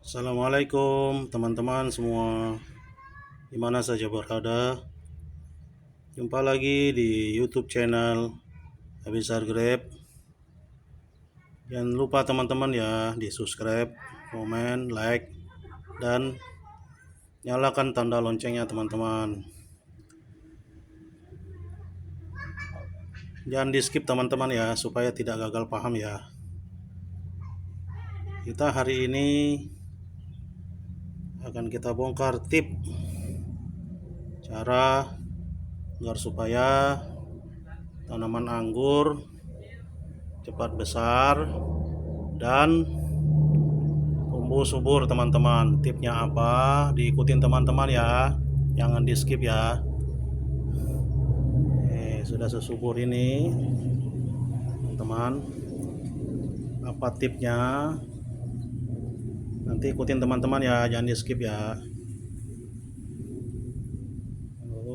Assalamualaikum teman-teman semua, dimana saja berada. Jumpa lagi di YouTube channel Abisar Grab. Jangan lupa teman-teman ya, di subscribe, komen, like, dan nyalakan tanda loncengnya teman-teman. Jangan di skip teman-teman ya, supaya tidak gagal paham ya. Kita hari ini akan kita bongkar tip cara agar supaya tanaman anggur cepat besar dan tumbuh subur teman-teman. Tipnya apa? Diikutin teman-teman ya. Jangan di skip ya. Sudah sesubur ini teman-teman. Apa tipnya? Nanti ikutin teman-teman ya, jangan di skip ya.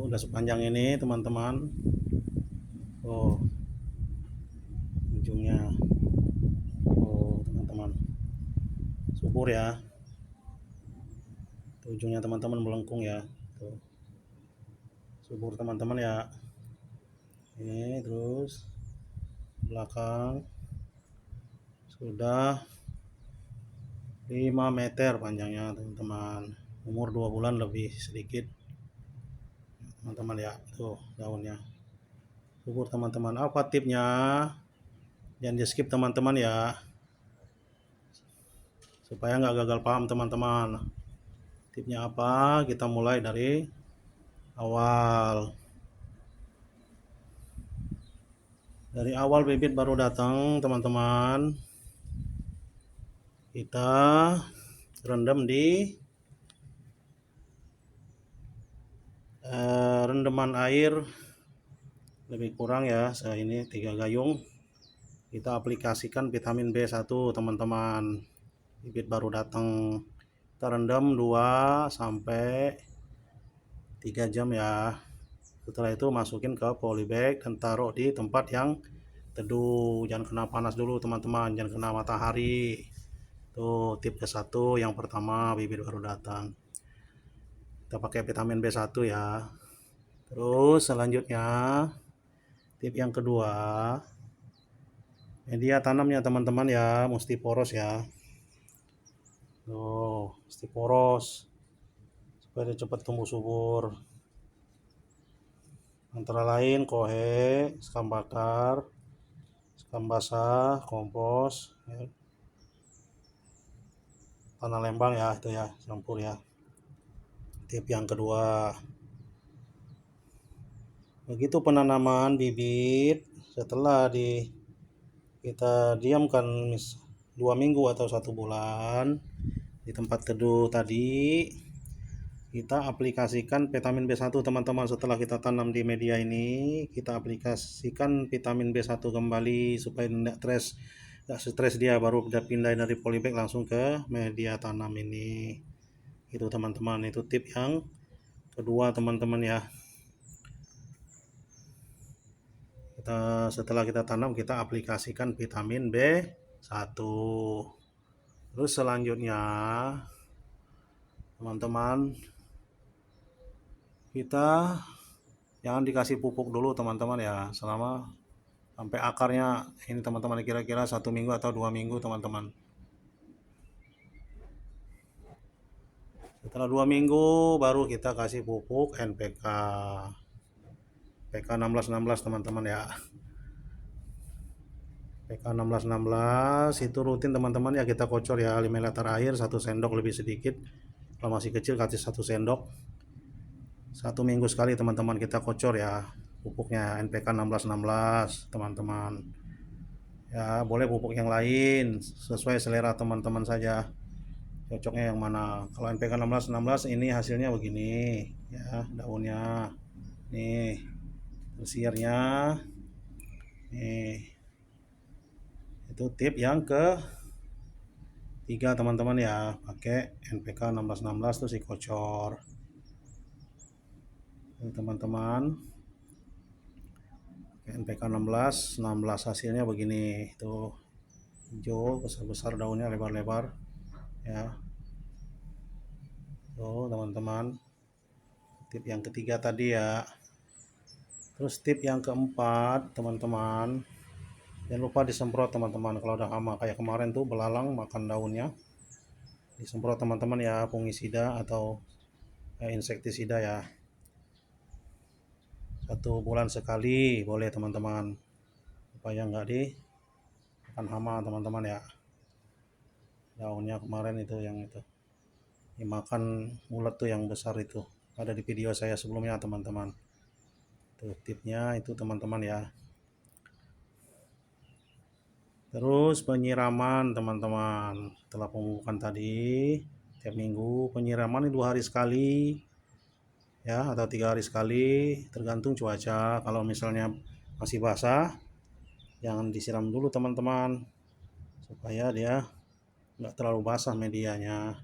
Udah sepanjang ini teman-teman. Ujungnya. Teman-teman. Subur ya. Ujungnya teman-teman melengkung ya. Tuh. Subur teman-teman ya. Ini terus belakang sudah 5 meter panjangnya teman-teman, umur 2 bulan lebih sedikit teman-teman ya. Tuh daunnya subur teman-teman. Apa tipnya? Jangan di skip teman-teman ya, supaya nggak gagal paham teman-teman. Tipnya apa? Kita mulai dari awal. Dari awal bibit baru datang teman-teman, kita rendam di rendaman air lebih kurang ya, saya ini 3 gayung. Kita aplikasikan vitamin B1 teman-teman. Bibit baru datang, kita rendam 2 sampai 3 jam ya. Setelah itu masukin ke polybag dan taruh di tempat yang teduh, jangan kena panas dulu teman-teman, jangan kena matahari. Tuh tip ke-1 yang pertama, bibit baru datang kita pakai vitamin B1 ya. Terus selanjutnya tip yang kedua, media tanamnya teman-teman ya, mesti poros ya. Mesti poros supaya cepat tumbuh subur. Antara lain kohe, sekam bakar, sekam basah, kompos ya. Tanah lembang ya, itu ya, campur ya. Tip yang kedua, begitu penanaman bibit, setelah kita diamkan 2 minggu atau 1 bulan di tempat teduh tadi, kita aplikasikan vitamin B1 teman-teman. Setelah kita tanam di media ini, kita aplikasikan vitamin B1 kembali supaya tidak stres dia, baru udah pindah dari polybag langsung ke media tanam ini. Itu teman-teman, itu tip yang kedua teman-teman ya. Setelah kita tanam, kita aplikasikan vitamin B1. Terus selanjutnya teman-teman, kita jangan dikasih pupuk dulu teman-teman ya, selama sampai akarnya ini teman-teman, kira-kira 1 minggu atau 2 minggu teman-teman. Setelah 2 minggu baru kita kasih pupuk NPK PK 1616 teman-teman ya. PK 1616 itu rutin teman-teman ya, kita kocor ya, 5 liter air 1 sendok lebih sedikit. Kalau masih kecil kasih 1 sendok. 1 minggu sekali teman-teman kita kocor ya pupuknya, NPK 1616 teman-teman ya. Boleh pupuk yang lain sesuai selera teman-teman saja, cocoknya yang mana. Kalau NPK 1616 ini hasilnya begini ya, daunnya nih, sirnya nih. Itu tip yang ke 3 teman-teman ya, pakai NPK 1616 terus dikocor teman-teman. NPK 16 hasilnya begini, itu hijau besar-besar, daunnya lebar-lebar ya. Tuh teman-teman, tip yang ketiga tadi ya. Terus tip yang keempat teman-teman, jangan lupa disemprot teman-teman kalau ada hama kayak kemarin tuh belalang makan daunnya. Disemprot teman-teman ya, fungisida atau insektisida ya. 1 bulan sekali boleh teman-teman, supaya nggak dimakan hama teman-teman ya. Daunnya kemarin itu yang itu dimakan ulat tuh yang besar itu, ada di video saya sebelumnya teman-teman. Tuh tipnya itu teman-teman ya. Terus penyiraman teman-teman, setelah pemupukan tadi tiap minggu penyiraman 2 hari sekali ya, atau 3 hari sekali tergantung cuaca. Kalau misalnya masih basah jangan disiram dulu teman-teman, supaya dia nggak terlalu basah medianya.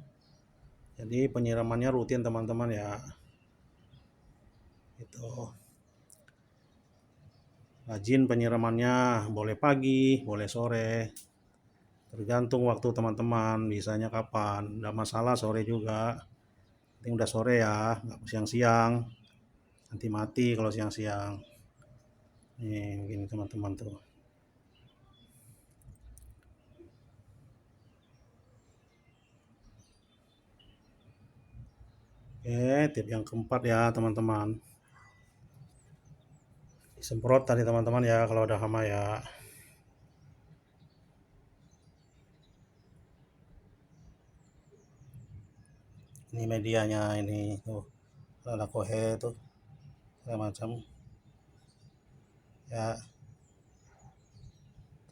Jadi penyiramannya rutin teman-teman ya, itu rajin penyiramannya, boleh pagi boleh sore, tergantung waktu teman-teman bisanya kapan. Nggak masalah sore juga, penting udah sore ya, nggak siang-siang, nanti mati kalau siang-siang. Nih begini teman-teman tuh. Oke, tip yang keempat ya teman-teman, disemprot tadi teman-teman ya kalau ada hama ya. Ini medianya ini tuh, ada kohe tuh segala macam ya.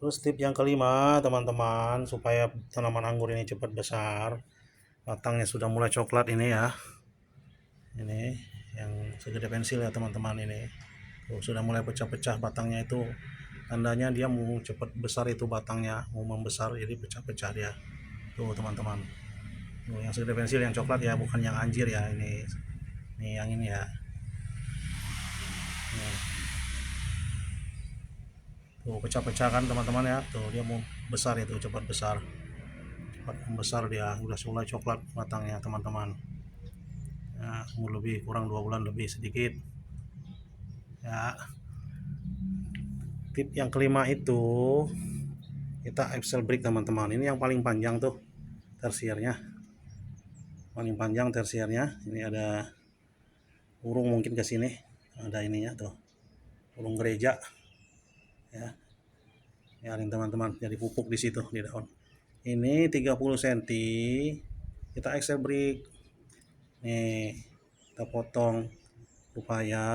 Terus tip yang kelima teman-teman, supaya tanaman anggur ini cepat besar, batangnya sudah mulai coklat ini ya, ini yang segede pensil ya teman-teman, ini tuh, sudah mulai pecah-pecah batangnya, itu tandanya dia mau cepat besar, itu batangnya mau membesar jadi pecah-pecah dia tuh teman-teman. Tuh, yang segede pensil yang coklat ya, bukan yang anjir ya, ini yang ini ya. Nih. Tuh pecah-pecah kan teman-teman ya, tuh dia mau besar, itu cepat besar, cepat membesar dia, udah mulai coklat batangnya teman-teman ya. Umur lebih kurang 2 bulan lebih sedikit ya. Tip yang kelima itu kita axle break teman-teman, ini yang paling panjang tuh tersiernya, paling panjang tersiernya. Ini ada burung mungkin ke sini, ada ininya tuh, burung gereja ya, nyaring teman-teman, jadi pupuk di situ di daun. Ini 30 cm kita axle break nih, kita potong supaya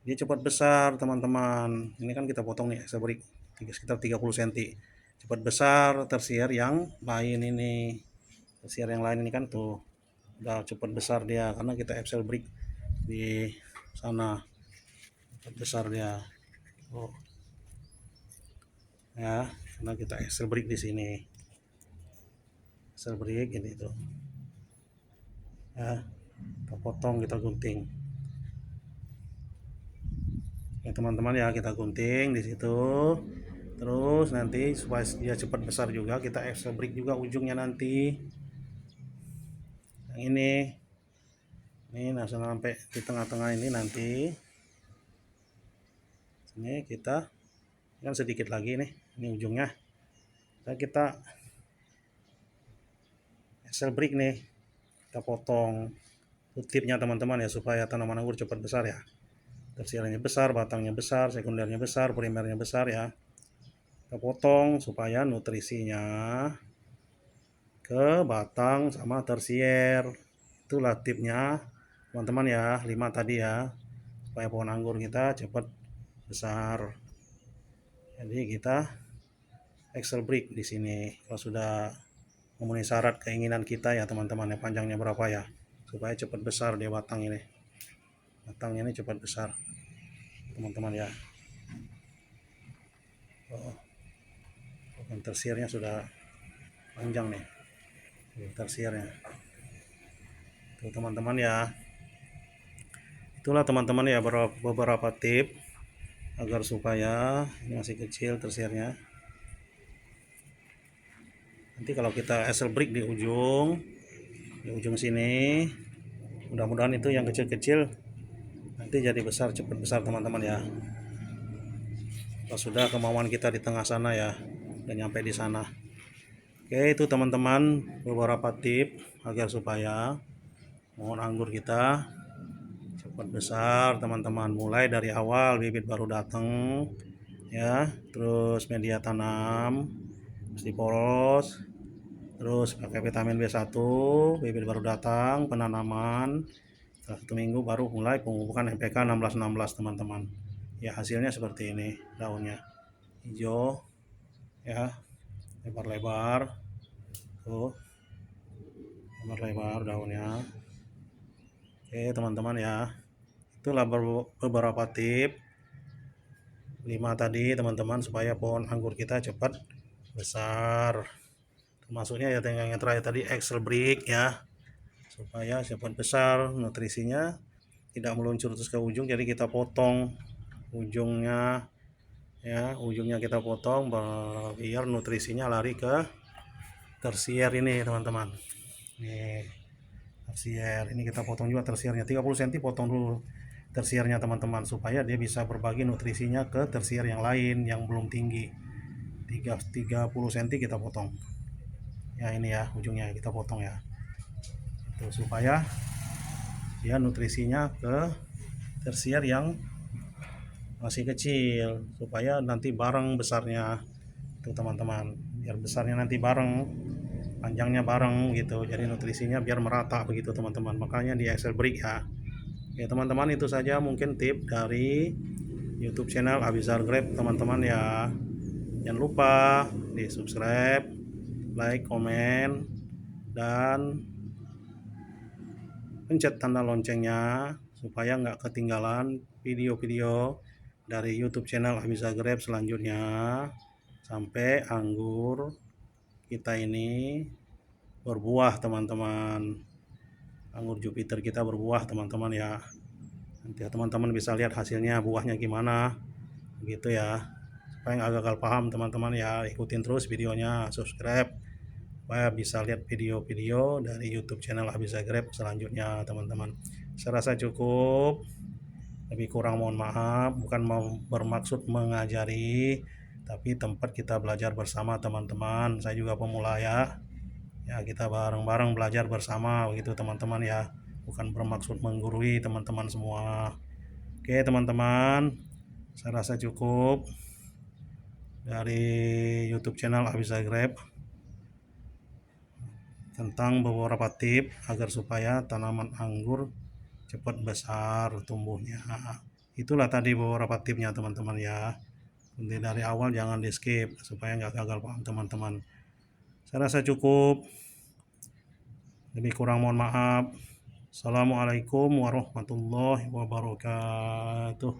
dia cepat besar teman-teman. Ini kan kita potong nih axle break sekitar 30 cm, cepat besar. Tersier yang lain ini, tersier yang lain ini kan tuh udah cepat besar dia, karena kita axle break di sana, cepat besar dia. Oh ya, karena kita axle break di sini, axle break ini tuh ya, kita potong, kita gunting ya teman-teman ya, kita gunting di situ. Terus nanti supaya dia cepat besar juga, kita axle break juga ujungnya nanti yang ini nah sampai di tengah-tengah ini nanti. Ini kita kan sedikit lagi nih, ini ujungnya kita axle break nih, kita potong tutipnya teman-teman ya, supaya tanaman anggur cepat besar ya. Tersiernya besar, batangnya besar, sekundernya besar, primernya besar ya. Kita potong supaya nutrisinya ke batang sama tersier. Itulah tipnya teman-teman ya, 5 tadi ya, supaya pohon anggur kita cepat besar. Jadi kita axle break di sini kalau sudah memenuhi syarat keinginan kita ya teman-teman ya, panjangnya berapa ya, supaya cepat besar dia batang ini, batangnya ini cepat besar teman-teman ya. Oh, yang tersiernya sudah panjang nih, tersiernya tuh teman-teman ya. Itulah teman-teman ya beberapa tip agar supaya ini masih kecil tersiernya. Nanti kalau kita axle break di ujung di ujung sini. Mudah-mudahan itu yang kecil-kecil nanti jadi besar, cepat besar teman-teman ya. Kalau sudah kemauan kita di tengah sana ya, udah nyampe di sana. Oke, itu teman-teman beberapa tips agar supaya pohon anggur kita cepat besar teman-teman. Mulai dari awal bibit baru datang ya, terus media tanam mesti poros, terus pakai vitamin B1, bibit baru datang, penanaman setelah 1 minggu baru mulai pemupukan NPK 1616 teman-teman. Ya hasilnya seperti ini, daunnya hijau ya, lebar-lebar tuh, lebar-lebar daunnya. Oke teman-teman ya, itulah beberapa tips 5 tadi teman-teman supaya pohon anggur kita cepat besar. Termasuknya ya yang terakhir tadi Excel brick ya, supaya cepat besar, nutrisinya tidak meluncur terus ke ujung, jadi kita potong ujungnya ya, ujungnya kita potong biar nutrisinya lari ke tersier ini teman-teman. Nih tersier ini kita potong juga tersiernya 30 cm, potong dulu tersiernya teman-teman supaya dia bisa berbagi nutrisinya ke tersier yang lain yang belum tinggi. 30 cm kita potong ya, ini ya ujungnya kita potong ya, itu supaya dia nutrisinya ke tersier yang masih kecil, supaya nanti bareng besarnya tuh teman-teman, biar besarnya nanti bareng, panjangnya bareng gitu, jadi nutrisinya biar merata begitu teman-teman. Makanya di Excel brick ya. Ya teman-teman, itu saja mungkin tip dari YouTube channel Abizar Grab teman-teman ya. Jangan lupa di subscribe, like, komen, dan pencet tanda loncengnya supaya nggak ketinggalan video-video dari YouTube channel Abizar Grab selanjutnya, sampai anggur kita ini berbuah teman-teman. Anggur Jupiter kita berbuah teman-teman ya. Nanti teman-teman bisa lihat hasilnya buahnya gimana gitu ya. Supaya nggak gagal paham teman-teman ya, ikutin terus videonya, subscribe supaya bisa lihat video-video dari YouTube channel Abizar Grab selanjutnya teman-teman. Saya rasa cukup, lebih kurang mohon maaf, bukan mau bermaksud mengajari, tapi tempat kita belajar bersama teman-teman. Saya juga pemula ya, kita bareng-bareng belajar bersama begitu teman-teman ya, bukan bermaksud menggurui teman-teman semua. Oke teman-teman, saya rasa cukup dari YouTube channel Abizar Grab tentang beberapa tips agar supaya tanaman anggur cepat besar tumbuhnya. Itulah tadi beberapa tipsnya teman-teman ya. Nanti dari awal jangan di skip supaya nggak gagal paham teman-teman. Saya rasa cukup, lebih kurang mohon maaf. Assalamualaikum warahmatullahi wabarakatuh.